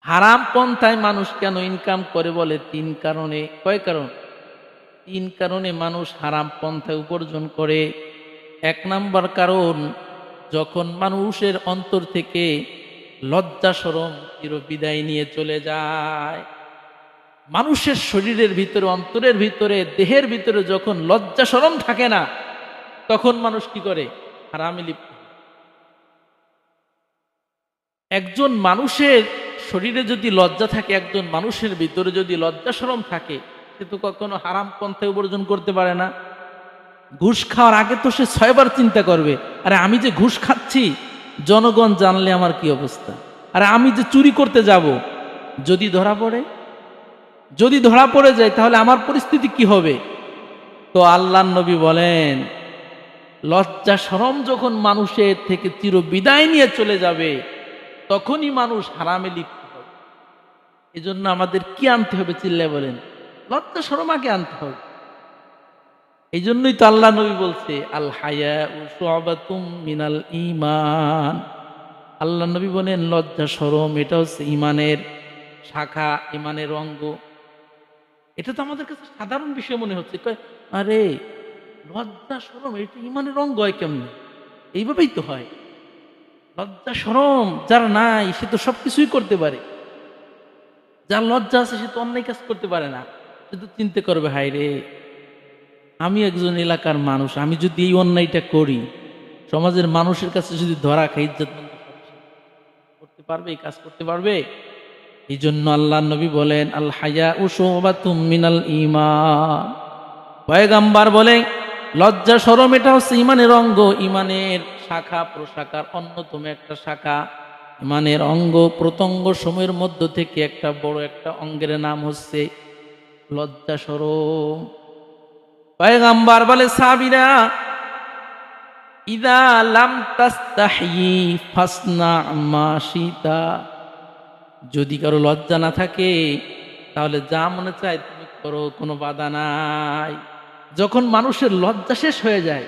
হারাম পন্থায় মানুষ কেন ইনকাম করে বলে তিন কারণে। কয় কারণ? তিন কারণে মানুষ হারাম পন্থায় উপার্জন করে। এক নাম্বার কারণ, যখন মানুষের অন্তর থেকে লজ্জা শরম চিরবিদায় নিয়ে চলে যায়। মানুষের শরীরের ভিতরে, অন্তরের ভিতরে, দেহের ভিতরে যখন লজ্জা শরম থাকে না, তখন মানুষ কি করে? হারামে লিপ্ত হয়। একজন মানুষের শরীরে যদি লজ্জা থাকে, একজন মানুষের ভিতরে যদি লজ্জা শরম থাকে, সে তো কখনো হারাম পন্থায় উপার্জন করতে পারে না। ঘুষ খাওয়ার আগে তো সে 6বার চিন্তা করবে, আরে আমি যে ঘুষ খাচ্ছি জনগণ জানলে আমার কি অবস্থা, আরে আমি যে চুরি করতে যাব যদি ধরা পড়ে, যদি ধরা পড়ে যায় তাহলে আমার পরিস্থিতি কি হবে। তো আল্লাহর নবী বলেন, লজ্জা শরম যখন মানুষের থেকে চিরবিদায় নিয়ে চলে যাবে, তখনই মানুষ হারামে লিপ্ত হবে। এজন্য আমাদের কি আনতে হবে? চিল্লায় বলেন, লজ্জা শরম আগে আনতে হবে। এই জন্যই তো আল্লাহ নবী বলছে, আল হায়াউ শুআবাতুম মিনাল ঈমান। আল্লাহ নবী বলেন, লজ্জা শরম এটা হচ্ছে ঈমানের শাখা, ঈমানের অঙ্গ। এটা তো আমাদের কাছে সাধারণ বিষয় মনে হচ্ছে। কয়, আরে লজ্জা শরম এটা ঈমানের অঙ্গ হয় কেমনে? এইভাবেই তো হয়। লজ্জা শরম যার নাই সে তো সবকিছুই করতে পারে, যার লজ্জা আছে সে তো অন্যায় কাজ করতে পারে না। সে তো চিন্তা করবে, হায় রে, আমি একজন এলাকার মানুষ, আমি যদি এই অন্যায়টা করি, সমাজের মানুষের কাছে যদি ধরা খাই, ইজ্জত করতে পারবে, এই কাজ করতে পারবে? এই জন্য আল্লাহ নবী বলেন, আল হায়াউ শুআবাতুম মিনাল ঈমান। পয়গম্বর বলেন, লজ্জা শরম এটা হচ্ছে ঈমানের অঙ্গ, ঈমানের শাখা প্রশাখার অন্যতম একটা শাখা। ঈমানের অঙ্গ প্রত্যঙ্গ সময়ের মধ্য থেকে একটা বড় একটা অঙ্গের নাম হচ্ছে লজ্জা শরম। পয়গম্বর বলে, সাহাবীরা, ইদা লাম তাস্তাহি ফাসনা মা শিতা। যদি কারো লজ্জা না থাকে তাহলে যা মনে চায় তুমি করো, কোনো বাধা নাই। যখন মানুষের লজ্জা শেষ হয়ে যায়,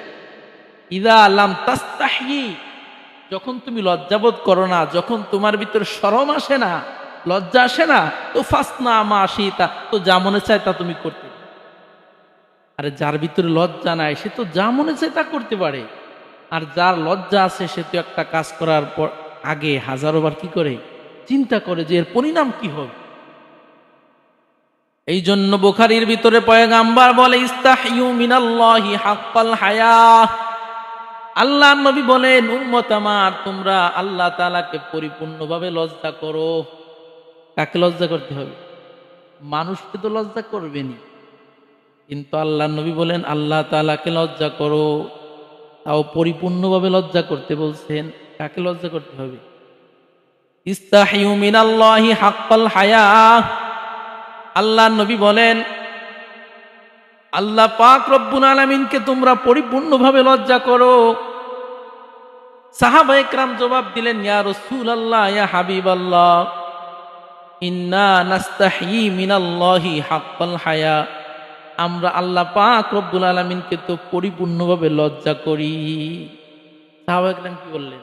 ইদা লাম তাস্তাহি, যখন তুমি লজ্জাবোধ করো না, যখন তোমার ভিতরে শরম আসে না, লজ্জা আসে না, তো ফাসনা মা শিতা, তো যা মনে চায় তা তুমি করতে। আরে যার ভিতরে লজ্জা নাই সে তো যা মনে চায় তা করতে পারে। আর যার লজ্জা আছে সে তো একটা কাজ করার পর আগে হাজারো বার কি করে? চিন্তা করে যে এর পরিণাম কি হবে। এই জন্য বুখারীর ভিতরে পয়গম্বর বলে, ইস্তাহিয়ু মিনাল্লাহি হাক্কাল হায়া। আল্লাহর নবী বলেন, উম্মত আমার, তোমরা আল্লাহ তাআলাকে পরিপূর্ণভাবে লজ্জা করো। কাকে লজ্জা করতে হবে? মানুষকে তো লজ্জা করবেনই, কিন্তু আল্লাহর নবী বলেন আল্লাহ তাআলাকে লজ্জা করো। তাও পরিপূর্ণভাবে লজ্জা করতে বলছেন। কাকে লজ্জা করতে হবে? ইস্তাহিয়ু মিনাল্লাহি হাক্কাল হায়া। আল্লাহর নবী বলেন, আল্লাহ পাক রব্বুল আলামিনকে তোমরা পরিপূর্ণভাবে লজ্জা করো। সাহাবায়ে কেরাম জবাব দিলেন, ইয়া রাসূলুল্লাহ, ইয়া হাবিবাল্লাহ, ইন্না নাস্তাহি মিনাল্লাহি হাক্কাল হায়া। আমরা আল্লাহ পাক রব্বুল আলামিনকে তো পরিপূর্ণভাবে লজ্জা করি। সাহাবায়ে কেরাম কি বললেন?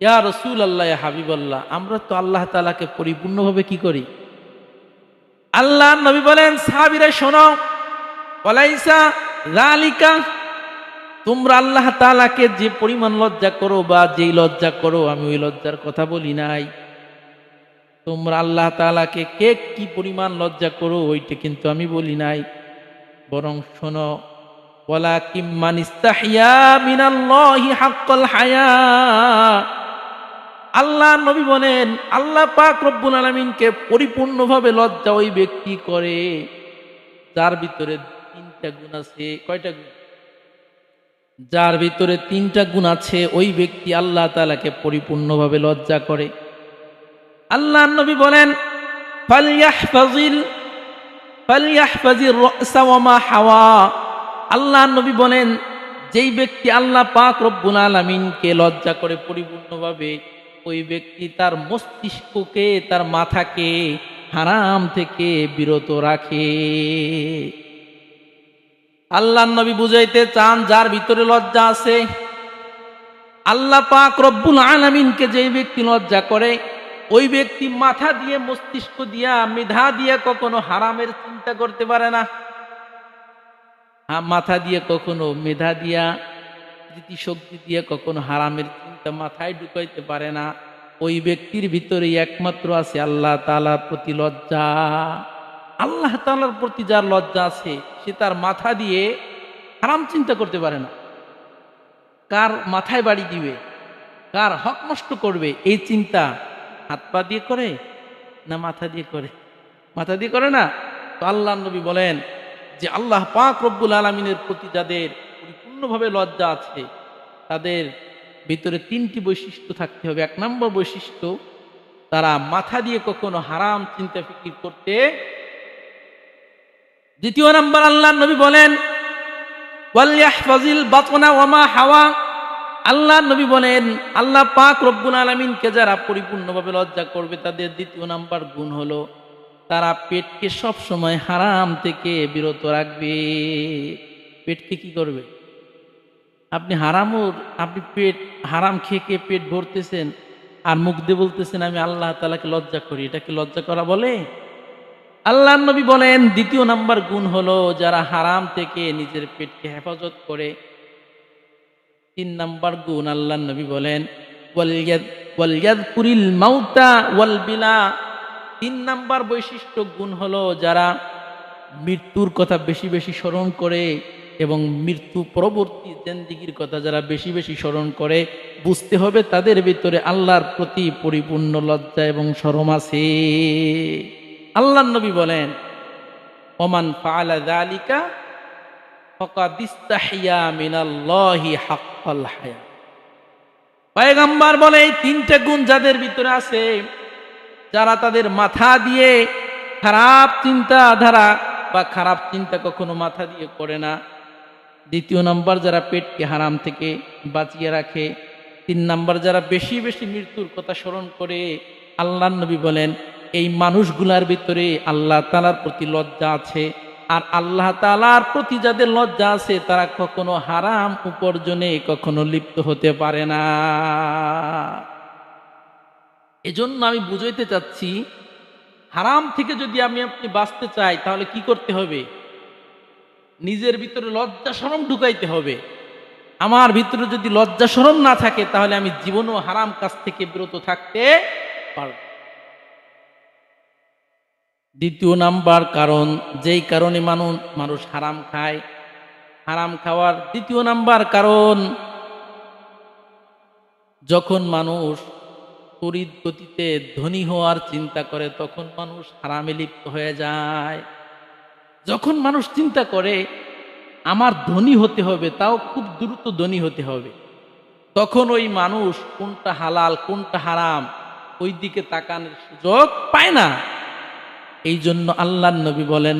ইয়া রাসূলুল্লাহ, ইয়া হাবিবাল্লাহ, আমরা তো আল্লাহ তাআলাকে পরিপূর্ণভাবে কি করি? আল্লাহর নবী বলেন, সাহাবীরা শোনো, ওয়ালাইসা যালিকা, তোমরা আল্লাহ তাআলাকে যে পরিমাণ লজ্জা করো বা যেই লজ্জা করো, আমি ওই লজ্জার কথা বলি নাই। তোমরা আল্লাহ তাআলাকে কে কি পরিমাণ লজ্জা করো ওইটা কিন্তু আমি বলি নাই। বরং শোনো, ওয়ালাকিম মান ইস্তাহিয়া মিনাল্লাহি হাক্কাল হায়া। আল্লাহ নবী বলেন, আল্লাহ পাক রব্বুল আলামিনকে পরিপূর্ণভাবে লজ্জা ওই ব্যক্তি করে যার ভিতরে তিনটা গুণ আছে। কয়টা গুণ? যার ভিতরে তিনটা গুণ আছে ওই ব্যক্তি আল্লাহ তাআলাকে পরিপূর্ণভাবে লজ্জা করে। আল্লাহ নবী বলেন, ফালইয়াহফাজির রাসা ওয়া মা হাওয়া। আল্লাহ নবী বলেন, যেই ব্যক্তি আল্লাহ পাক রব্বুল আলামিনকে লজ্জা করে পরিপূর্ণভাবে, ওই ব্যক্তি তার মস্তিষ্ককে, তার মাথাকে হারাম থেকে বিরত রাখে। আল্লাহ নবী বুঝাইতে চান, যার ভিতরে লজ্জা আছে, আল্লাহ পাক রব্বুল আলামিনকে যেই ব্যক্তি লজ্জা করে, ওই ব্যক্তি মাথা দিয়ে, মস্তিষ্ক দিয়া, মেধা দিয়ে কখনো হারামের চিন্তা করতে পারে না। মাথা দিয়ে কখনো, মেধা দিয়া, স্মৃতিশক্তি দিয়ে কখনো হারামের চিন্তা মাথায় ঢুকাইতে পারে না। ওই ব্যক্তির ভিতরে একমাত্র আছে আল্লাহ তাআলার প্রতি লজ্জা। আল্লাহ তাআলার প্রতি যার লজ্জা আছে, সে তার মাথা দিয়ে হারাম চিন্তা করতে পারে না। কার মাথায় বাড়ি দিবে, কার হক নষ্ট করবে, এই চিন্তা হাত পা দিয়ে করে না মাথা দিয়ে করে? মাথা দিয়ে করে না। তো আল্লাহ নবী বলেন যে আল্লাহ পাক রব্বুল আলামিনের প্রতি যাদের পরিপূর্ণভাবে লজ্জা আছে, তাদের ভিতরে তিনটি বৈশিষ্ট্য থাকতে হবে। এক নম্বর বৈশিষ্ট্য, তারা মাথা দিয়ে কখনো হারাম চিন্তা ফিকির করতে। দ্বিতীয় নাম্বার, আল্লাহ নবী বলেন ওয়ালইয়াহফাজিল বাতনা ওয়া মা হাওয়া। আল্লাহ নবী বলেন আল্লাহ পাক রব্বুল আলামিনকে যারা পরিপূর্ণভাবে লজ্জা করবে, তাদের দ্বিতীয় নাম্বার গুণ হলো তারা পেটকে সব সময় হারাম থেকে বিরত রাখবে। পেটকে কি করবে? আপনি পেট হারাম খেয়ে খেয়ে পেট ভরতেছেন, আর মুখ দিয়ে বলতেছেন আমি আল্লাহ তাআলাকে লজ্জা করি। এটা কি লজ্জা করা বলে? আল্লাহ নবী বলেন দ্বিতীয় নাম্বার গুণ হলো যারা হারাম থেকে নিজের পেটকে হেফাজত করে। তিন নাম্বার গুণ আল্লাহ নবী বলেন ওয়ালিয়াযকুরিল মাউতা ওয়াল বিলা। তিন নাম্বার বৈশিষ্ট্য গুণ হলো যারা মৃত্যুর কথা বেশি বেশি স্মরণ করে এবং মৃত্যু পরবর্তী জিন্দেগির কথা যারা বেশি বেশি স্মরণ করে, বুঝতে হবে তাদের ভিতরে আল্লাহর প্রতি পরিপূর্ণ লজ্জা এবং শরম আছে। আল্লাহ নবী বলেন ওমান ফাআলা যালিকা ফাকাদ ইসতাহিয়া মিনাল্লাহি হাক্কাল হায়া। পয়গম্বর বলে এই তিনটা গুণ যাদের ভিতরে আছে, যারা তাদের মাথা দিয়ে খারাপ চিন্তাধারা বা খারাপ চিন্তা কখনো মাথা দিয়ে করে না। দ্বিতীয় নাম্বার, যারা পেটকে হারাম থেকে বাঁচিয়ে রাখে। তিন নাম্বার, যারা বেশি বেশি মৃত্যুর কথা স্মরণ করে। আল্লাহ নবী বলেন এই মানুষগুলার ভিতরে আল্লাহ তাআলার প্রতি লজ্জা আছে। আর আল্লাহ তাআলার প্রতি যাদের লজ্জা আছে, তারা কখনো হারাম উপার্জনে কখনো লিপ্ত হতে পারে না। এজন্য আমি বুঝাইতে চাচ্ছি, হারাম থেকে যদি আপনি বাঁচতে চাই, তাহলে কি করতে হবে? নিজের ভিতরে লজ্জা শরম ঢুকাইতে হবে। আমার ভিতরে যদি লজ্জা শরম না থাকে, তাহলে আমি জীবনেও হারাম কাজ থেকে বিরত থাকতে পারব। দ্বিতীয় নাম্বার কারণ, যেই কারণে মানুষ হারাম খায়, হারাম খাওয়ার দ্বিতীয় নাম্বার কারণ, যখন মানুষ তড়িৎ গতিতে ধনী হওয়ার চিন্তা করে, তখন মানুষ হারামে লিপ্ত হয়ে যায়। যখন মানুষ চিন্তা করে আমার ধনী হতে হবে, তাও খুব দ্রুত ধনী হতে হবে, তখন ওই মানুষ কোনটা হালাল কোনটা হারাম ওই দিকে তাকানোর সুযোগ পায় না। এই জন্য আল্লাহ নবী বলেন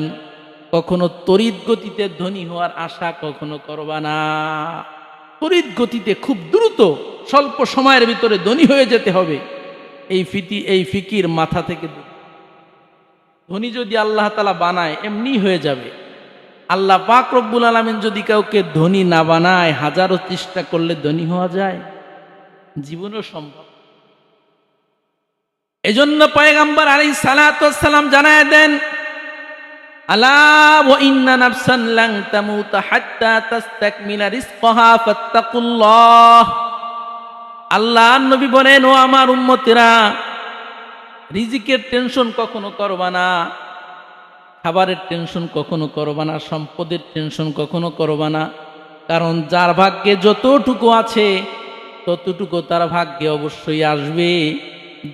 কখনো তড়িৎ গতিতে ধনী হওয়ার আশা কখনো করবা না। তড়িৎ গতিতে খুব দ্রুত স্বল্প সময়ের ভিতরে ধনী হয়ে যেতে হবে, এই ফিকির মাথা থেকে। ধনী যদি আল্লাহ তাআলা বানায়, এমনি হয়ে যাবে। আল্লাহ পাক রব্বুল আলামিন যদি কাউকে ধনী না বানায়, হাজারো চেষ্টা করলে ধনী হওয়া যায়? জীবনেও সম্ভব। এজন্য পয়গম্বর আলাইহিস সালাতু ওয়াস সালাম জানায় দেন, আলা ওয়া ইন্না নাফসান লান তামুতা হাত্তা তাস্তাকমিলা রিজকাহা ফাত্তাকুল্লাহ। আল্লাহ নবী বলেন, ও আমার উম্মতেরা, রিজিকের টেনশন কখনো করবা না, খাবারের টেনশন কখনো করবা না, সম্পদের টেনশন কখনো করবা না। কারণ যার ভাগ্যে যতটুকু আছে ততটুকু তার ভাগ্যে অবশ্যই আসবে।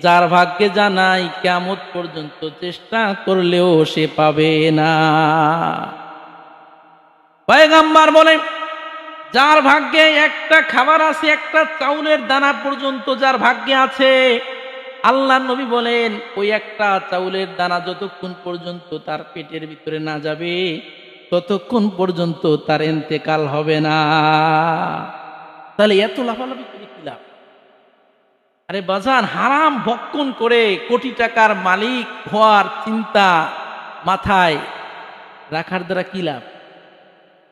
যার ভাগ্যে যা নাই, কিয়ামত পর্যন্ত চেষ্টা করলেও সে পাবে না। পয়গম্বর বলে, যার ভাগ্যে একটা খাবার আছে, একটা চাউলের দানা পর্যন্ত যার ভাগ্যে আছে, আল্লাহ নবী বলেন ওই একটা চাউলের দানা যতক্ষণ পর্যন্ত তার পেটের ভিতরে না যাবে, ততক্ষণ পর্যন্ত তার ইন্তেকাল হবে না। তাহলে এত লাফালাফি করে কি লাভ? আরে বাজান, হারাম ভক্ষণ করে কোটি টাকার মালিক হওয়ার চিন্তা মাথায় রাখার দ্বারা কি লাভ?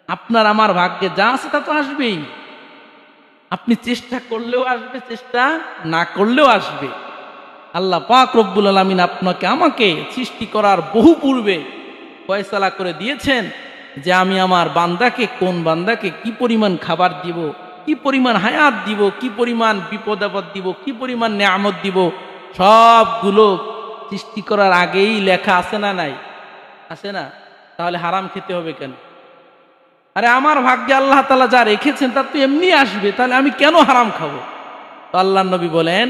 আপনার আমার ভাগ্যে যা আছে তা তো আসবেই। আপনি চেষ্টা করলেও আসবে, চেষ্টা না করলেও আসবে। আল্লাহ পাক রব্বুল আলামিন আপনাকে আমাকে সৃষ্টি করার বহু পূর্বে ফয়সালা করে দিয়েছেন যে আমি আমার বান্দাকে, কোন বান্দাকে কি পরিমাণ খাবার দিব, কি পরিমাণ হায়াত দিব, কি পরিমাণ বিপদ আপদ দিব, কি পরিমাণ নেয়ামত দিব, সবগুলো সৃষ্টি করার আগেই লেখা আছে না নাই? আছে না? তাহলে হারাম খেতে হবে কেন? আরে আমার ভাগ্যে আল্লাহ তাআলা যা রেখেছেন তা তো এমনি আসবে, তাহলে আমি কেন হারাম খাবো? তো আল্লাহর নবী বলেন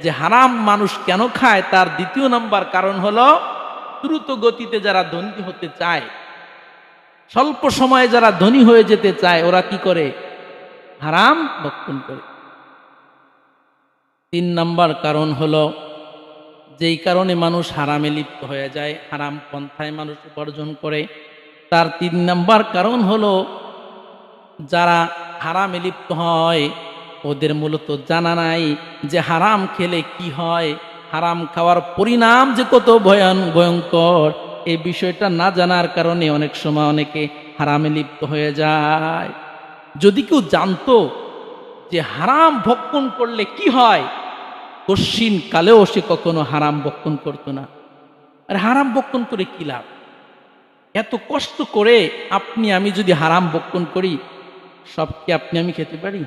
যে হারাম মানুষ কেন খায় তার দ্বিতীয় নাম্বার কারণ হলো দ্রুত গতিতে যারা ধনী হতে চায়, স্বল্প সময়ে যারা ধনী হয়ে যেতে চায়, ওরা কি করে? হারাম ভক্ষণ করে। 3 নাম্বার কারণ হলো যেই কারণে মানুষ হারামে লিপ্ত হয়ে যায়, হারাম পন্থায় মানুষ উপার্জন করে, তার 3 নাম্বার কারণ হলো যারা হারামে লিপ্ত হয় ওদের মূলত জানা নাই যে হারাম খেলে কি হয়, হারাম খাওয়ার পরিণাম যে কত ভয়ঙ্কর, এই বিষয়টা না জানার কারণে অনেক সময় অনেকে হারামে লিপ্ত হয়ে যায়। যদি কেউ জানতো যে হারাম ভক্ষণ করলে কি হয়, কশ্চিন কালেও সে কখনো হারাম ভক্ষণ করতো না। আর হারাম ভক্ষণ করে কি লাভ? এত কষ্ট করে আপনি আমি যদি হারাম ভক্ষণ করি, সব কি আপনি আমি খেতে পারি?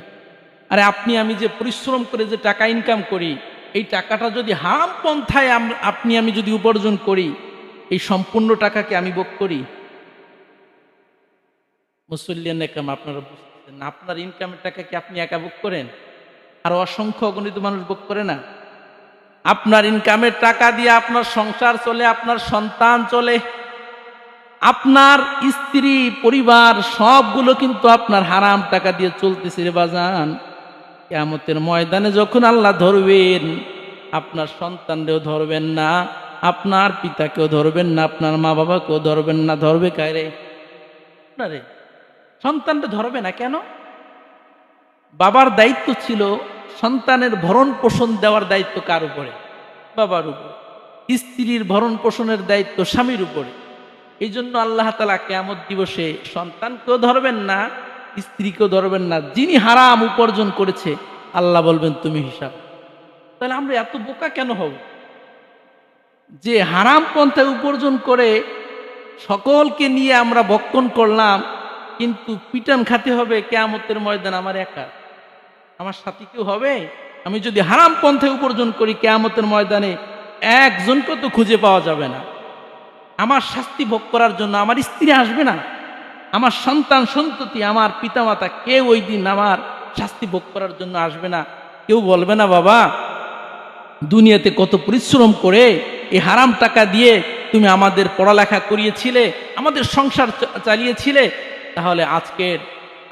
আরে আপনি আমি যে পরিশ্রম করে যে টাকা ইনকাম করি, এই টাকাটা যদি হারাম পন্থায় আপনি আমি যদি উপার্জন করি, এই সম্পূর্ণ টাকাকে আমি ভোগ করি? মুসল্লিয়ান একাম, আপনারা বুঝতেছেন না, আপনার ইনকামের টাকা কি আপনি একা ভোগ করেন? আর অসংখ্য অগণিত মানুষ ভোগ করে না? আপনার ইনকামের টাকা দিয়ে আপনার সংসার চলে, আপনার সন্তান চলে, আপনার স্ত্রী পরিবার সবগুলো কিন্তু আপনার হারাম টাকা দিয়ে চলতেছে রে বাজান। কিয়ামতের ময়দানে যখন আল্লাহ ধরবেন, আপনার সন্তানকেও ধরবেন না, আপনার পিতাকেও ধরবেন না, আপনার মা বাবাকেও ধরবেন না। ধরবে কারে? আপনারে। সন্তানটা ধরবে না কেন? বাবার দায়িত্ব ছিল সন্তানের ভরণ পোষণ দেওয়ার দায়িত্ব কার উপরে? বাবার উপরে। স্ত্রীর ভরণ পোষণের দায়িত্ব স্বামীর উপরে। এই জন্য আল্লাহ তাআলা কিয়ামত দিবসে সন্তানকেও ধরবেন না, স্ত্রীকেও ধরবেন না। যিনি হারাম উপার্জন করেছে আল্লাহ বলবেন তুমি হিসাব। তাহলে আমরা এত বোকা কেন হব যে হারাম পন্থায় উপার্জন করে সকলকে নিয়ে আমরা ভক্ষণ করলাম, কিন্তু পিটান খাতে হবে কিয়ামতের ময়দান আমার একা? আমার সাথী কেউ হবে? আমি যদি হারাম পন্থায় উপার্জন করি, কিয়ামতের ময়দানে একজনকে তো খুঁজে পাওয়া যাবে না। আমার শাস্তি ভোগ করার জন্য আমার স্ত্রী আসবে না, আমার সন্তান সন্ততি, আমার পিতামাতা কেউ ওই দিন আমার শাস্তি ভোগ করার জন্য আসবে না। কেউ বলবে না বাবা দুনিয়াতে কত পরিশ্রম করে এই হারাম টাকা দিয়ে তুমি আমাদের পড়ালেখা করিয়েছিলে, আমাদের সংসার চালিয়েছিলে, তাহলে আজকের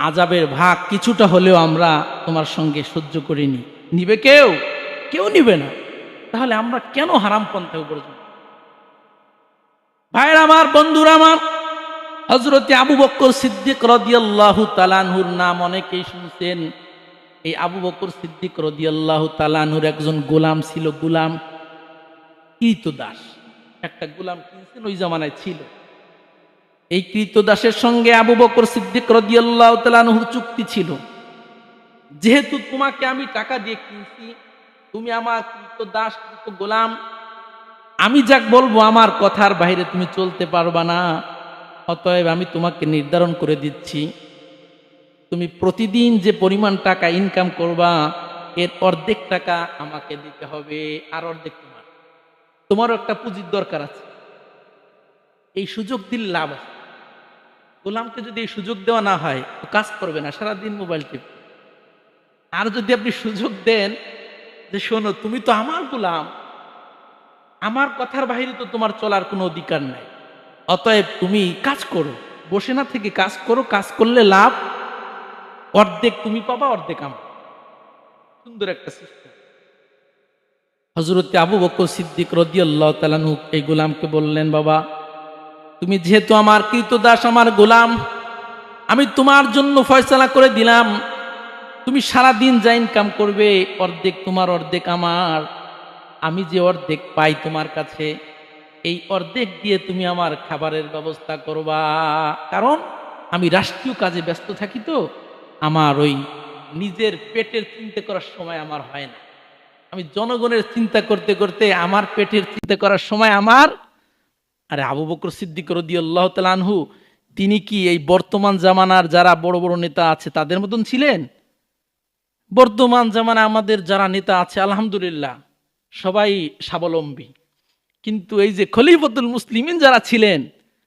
আযাবের ভাগ কিছুটা হলেও আমরা তোমার সঙ্গে সহ্য করিনি। নিবে কেউ? কেউ নিবে না। তাহলে আমরা কেন হারাম পন্থায় উপার্জন? ভাইরা আমার, বন্ধুরা আমার, হযরতে আবু বকর সিদ্দিক রাদিয়াল্লাহু তাআলা আনহুর নাম অনেকেই শুনছেন। এই আবু বকর সিদ্দিক রাদিয়াল্লাহু তাআলা আনহুর একজন গোলাম ছিল, গোলাম কৃতদাস। একটা গোলাম কিনছেন, ওই জামানায় ছিল। এই কৃতদাসের সঙ্গে আবু বকর সিদ্দিক রাদিয়াল্লাহু তাআলা আনহুর চুক্তি ছিল, যেহেতু তোমাকে আমি টাকা দিয়ে কিনছি, তুমি আমার কৃতদাস, কৃত গোলাম, আমি যাক বলবো আমার কথার বাইরে তুমি চলতে পারবা না। অতএব আমি তোমাকে নির্ধারণ করে দিচ্ছি, তুমি প্রতিদিন যে পরিমাণ টাকা ইনকাম করবা এর অর্ধেক টাকা আমাকে দিতে হবে, আর অর্ধেক তোমার। তোমারও একটা পুঁজির দরকার আছে। এই সুযোগ দিলে লাভ আছে। গোলামকে যদি এই সুযোগ দেওয়া না হয় তো কাজ করবে না, সারাদিন মোবাইল টিপবে। আর যদি আপনি সুযোগ দেন যে শোনো তুমি তো আমার গোলাম, আমার কথার বাইরে তো তোমার চলার কোনো অধিকার নাই, অতএব তুমি কাজ করো, বসে না থেকে কাজ করো, কাজ করলে লাভ, অর্ধেক তুমি পাবা, অর্ধেক আমার। সুন্দর একটা সিস্টেম। হযরতে আবু বকর সিদ্দিক রাদিয়াল্লাহু তাআলা আনহু এই গোলামকে বললেন, বাবা তুমি যেহেতু আমার কৃতদাস, আমার গোলাম, আমি তোমার জন্য ফয়সালা করে দিলাম, তুমি সারা দিন যা ইনকাম করবে অর্ধেক তোমার, অর্ধেক আমার। আমি যে অর্ধেক পাই তোমার কাছে, এই অর্ধেক দিয়ে তুমি আমার খাবারের ব্যবস্থা করবা, কারণ আমি রাষ্ট্রীয় কাজে ব্যস্ত থাকি, তো আমার ওই নিজের পেটের চিন্তা করার সময় আমার হয় না। আমি জনগণের চিন্তা করতে করতে আমার পেটের চিন্তা করার সময় আমার, আরে আবু বকর সিদ্দিক রাদিয়াল্লাহু তাআলা আনহু তিনি কি এই বর্তমান জামানার যারা বড় বড় নেতা আছে তাদের মতন ছিলেন? বর্তমান জামানা আমাদের যারা নেতা আছে আলহামদুলিল্লাহ সবাই স্বাবলম্বী, কিন্তু এই যে খলিফাতুল মুসলিমিন যারা ছিলেন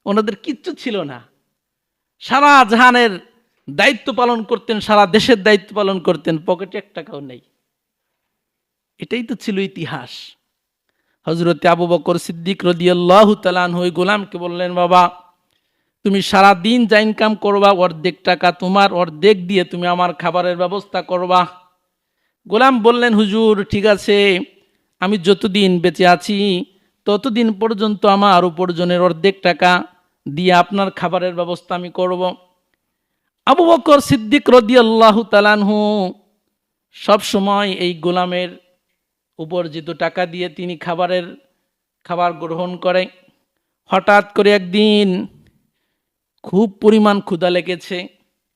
ওনাদের কিচ্ছু ছিল না। সারা জাহানের দায়িত্ব পালন করতেন, সারা দেশের দায়িত্ব পালন করতেন, পকেটে 1 টাকাও নেই। এটাই তো ছিল ইতিহাস। হযরতে আবু বকর সিদ্দিক রাদিয়াল্লাহু তাআলা আনহু ওই গোলামকে বললেন, বাবা তুমি সারা দিন যা ইনকাম করবা অর্ধেক টাকা তোমার, অর্ধেক দিয়ে তুমি আমার খাবারের ব্যবস্থা করবা। গোলাম বললেন, হুজুর ঠিক আছে, আমি যতদিন বেঁচে আছি ততদিন পর্যন্ত আমার উপার্জনের অর্ধেক টাকা দিয়ে আপনার খাবারের ব্যবস্থা আমি করব। আবু বকর সিদ্দিক রাদিয়াল্লাহু তাআলা আনহু সব সময় এই গোলামের উপার্জিত টাকা দিয়ে তিনি খাবার গ্রহণ করে। হঠাৎ করে একদিন খুব পরিমাণ ক্ষুধা লেগেছে।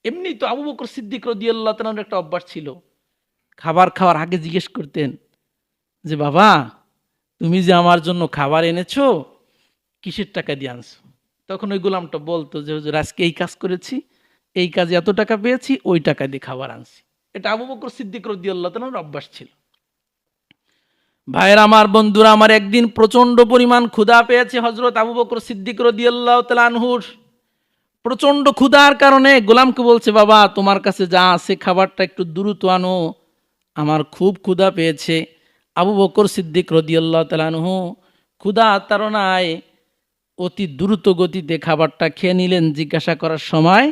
এমনি তো আবু বকর সিদ্দিক রাদিয়াল্লাহু তাআলার একটা অভ্যাস ছিল, খাবার খাওয়ার আগে জিজ্ঞেস করতেন যে, বাবা তুমি যে আমার জন্য খাবার এনেছো কিসের টাকা দিয়ে আনছো? তখন ওই গোলামটা বলতো যে, হুজুর আজকে এই কাজ করেছি, এই কাজে এত টাকা পেয়েছি, ওই টাকা দিয়ে খাবার আনছি। এটা আবু বকর সিদ্দিক রাদিয়াল্লাহু তাআলার অভ্যাস ছিল। ভাইয়ের আমার, বন্ধুরা আমার, একদিন প্রচন্ড পরিমাণ ক্ষুধা পেয়েছে হযরত আবু বকর সিদ্দিক রাদিয়াল্লাহু তাআলা আনহুর। প্রচন্ড ক্ষুধার কারণে গোলামকে বলছে, বাবা তোমার কাছে যা আছে খাবারটা একটু দ্রুত আনো, আমার খুব ক্ষুধা পেয়েছে। আবু বকর সিদ্দিক রাদিয়াল্লাহু তাআলা আনহু ক্ষুধা তাড়নায় অতি দ্রুত গতিতে খাবারটা খেয়ে নিলেন। জিজ্ঞাসা করার সময়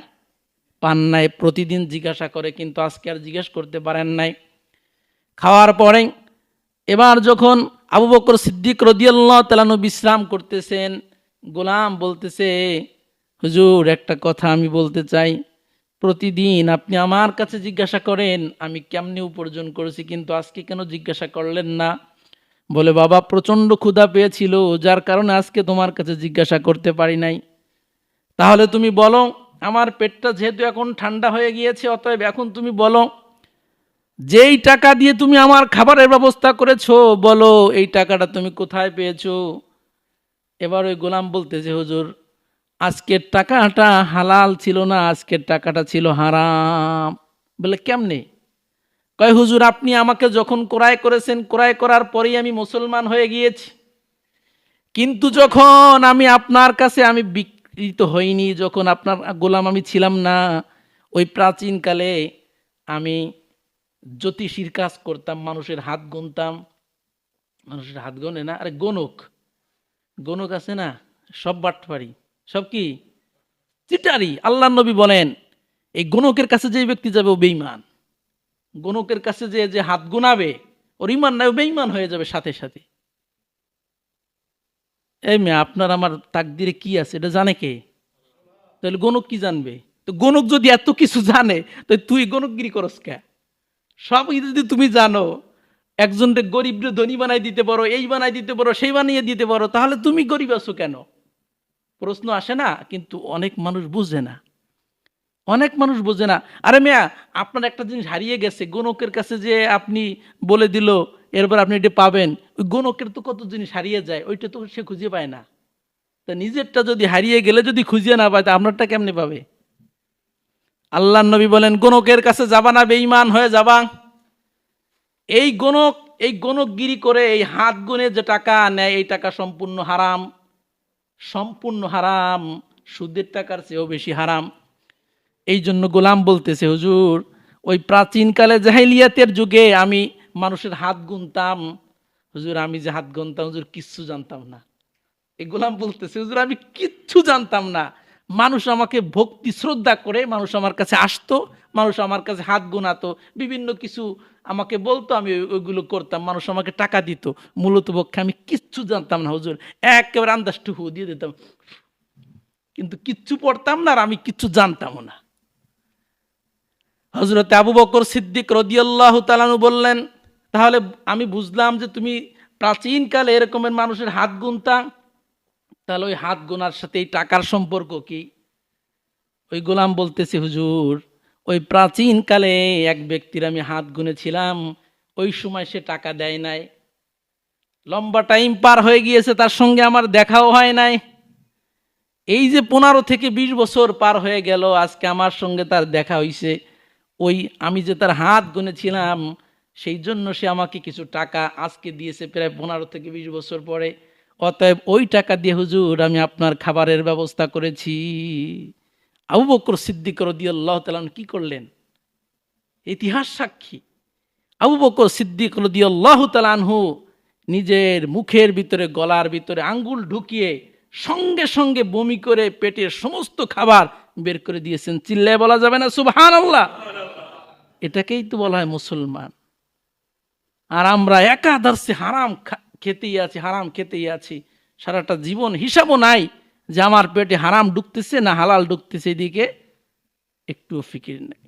পান নাই। প্রতিদিন জিজ্ঞাসা করে, কিন্তু আজকে আর জিজ্ঞেস করতে পারেন নাই। খাওয়ার পরে এবার যখন আবু বকর সিদ্দিক রাদিয়াল্লাহু তাআলা আনহু বিশ্রাম করতেছেন, গোলাম বলতেছে, হুজুর একটা কথা আমি বলতে চাই, প্রতিদিন আপনি আমার কাছে জিজ্ঞাসা করেন আমি কেমনে উপার্জন করেছি, কিন্তু আজকে কেন জিজ্ঞাসা করলেন না? বলে, বাবা প্রচন্ড ক্ষুধা পেয়েছিল, যার কারণে আজকে তোমার কাছে জিজ্ঞাসা করতে পারি নাই। তাহলে তুমি বলো, আমার পেটটা যেহেতু এখন ঠান্ডা হয়ে গিয়েছে, অতএব এখন তুমি বলো, যেই টাকা দিয়ে তুমি আমার খাবারের ব্যবস্থা করেছো, বলো এই টাকাটা তুমি কোথায় পেয়েছো? এবার ওই গোলাম বলতেছে, হুজুর আজকের টাকাটা হালাল ছিল না, আজকের টাকাটা ছিল হারাম। বলে, কেমনে? কয়, হুজুর আপনি আমাকে যখন ক্রয় করেছেন, ক্রয় করার পরেই আমি মুসলমান হয়ে গিয়েছি, কিন্তু যখন আমি আপনার কাছে আমি বিক্রিত হইনি, যখন আপনার গোলাম আমি ছিলাম না, ওই প্রাচীনকালে আমি জ্যোতিষীর কাজ করতাম, মানুষের হাত গুনতাম। মানুষের হাত গোনে না, আরে গণক, গণক আছে না, সব বাটপারি, সব কি চিটারি। আল্লাহ নবী বলেন, এই গণকের কাছে যে ব্যক্তি যাবে ও বেঈমান। গণকের কাছে যে হাত গুনাবে ওর ইমান নাই, ও বেঈমান হয়ে যাবে সাথে সাথে। এই মেয়ে, আপনার আমার তাকদিরে কি আছে এটা জানে কে? তাহলে গণক কি জানবে? তো গণক যদি এত কিছু জানে, তো তুই গণকগিরি করস কে? সব যদি তুমি জানো, একজনকে গরিব ধনী বানাই দিতে পারো, এই বানাই দিতে পারো, সেই বানিয়ে দিতে পারো, তাহলে তুমি গরিব আছো কেন? প্রশ্ন আসে না? কিন্তু অনেক মানুষ বুঝে না, অনেক মানুষ বোঝে না। আরে মিয়া, আপনার একটা জিনিস হারিয়ে গেছে, গণকের কাছে যে আপনি বলে দিল এরপর আপনি এটা পাবেন, ওই গণকের তো কত জিনিস হারিয়ে যায়, ওইটা তো সে খুঁজে পায় না। তা নিজেরটা যদি হারিয়ে গেলে যদি খুঁজে না পায়, তা আপনারটা কেমনে পাবে? আল্লাহ নবী বলেন, গণকের কাছে যাবা না, বেঈমান হয়ে যাবা। এই গণকগিরি করে এই হাত গুনে যে টাকা নেয়, এই টাকা সম্পূর্ণ হারাম, সম্পূর্ণ হারাম, সুদের টাকার চেয়েও বেশি হারাম। এই জন্য গোলাম বলতেছে, হুজুর ওই প্রাচীনকালে জাহেলিয়াতের যুগে আমি মানুষের হাত গুনতাম, হুজুর আমি যে হাত গুনতাম হুজুর কিচ্ছু জানতাম না। এই গোলাম বলতেছে, হুজুর আমি কিচ্ছু জানতাম না, মানুষ আমাকে ভক্তি শ্রদ্ধা করে মানুষ আমার কাছে আসতো, মানুষ আমার কাছে হাত গুনাতো, বিভিন্ন কিছু আমাকে বলতো, আমি ওইগুলো করতাম, মানুষ আমাকে টাকা দিত, মূলত পক্ষে আমি কিচ্ছু জানতাম না হুজুর, একেবারে আন্দাজটু হু দিয়ে দিতাম, কিন্তু কিচ্ছু পড়তাম না আর আমি কিচ্ছু জানতামও না। হযরতে আবু বকর সিদ্দিক রাদিয়াল্লাহু তাআলা আনহু বললেন, তাহলে আমি বুঝলাম যে তুমি প্রাচীনকালে এরকমের মানুষের হাত গুনতা, তাহলে ওই হাত গোনার সাথে এই টাকার সম্পর্ক কি? ওই গোলাম বলতেছে, হুজুর ওই প্রাচীনকালে এক ব্যক্তির আমি হাত গুনেছিলাম, ওই সময় সে টাকা দেয় নাই, লম্বা টাইম পার হয়ে গিয়েছে, তার সঙ্গে আমার দেখাও হয় নাই। এই যে 15 থেকে 20 বছর পার হয়ে গেল, আজকে আমার সঙ্গে তার দেখা হইছে। ওই আমি যে তার হাত গুনেছিলাম, সেই জন্য সে আমাকে কিছু টাকা আজকে দিয়েছে, প্রায় 15 থেকে 20 বছর পরে। অতএব ওই টাকা দিয়ে হুজুর আমি আপনার খাবারের ব্যবস্থা করেছি। আবু বকর সিদ্দিক রাদিয়াল্লাহু তাআলা কি করলেন? ইতিহাস সাক্ষী, আবু বকর সিদ্দিক রাদিয়াল্লাহু তাআলা আনহু নিজের মুখের ভিতরে, গলার ভিতরে আঙ্গুল ঢুকিয়ে সঙ্গে সঙ্গে বমি করে পেটের সমস্ত খাবার বের করে দিয়েছেন। চিল্লায় বলা যাবে না সুবহানাল্লাহ? এটাকেই তো বলা হয় মুসলমান। আর আমরা একাধারে হারাম খেতেই আছি, হারাম খেতেই আছি, সারাটা জীবন হিসাবও নাই যে আমার পেটে হারাম ঢুকতেছে না হালাল ঢুকতেছে, এদিকে একটু ফিকির নেই।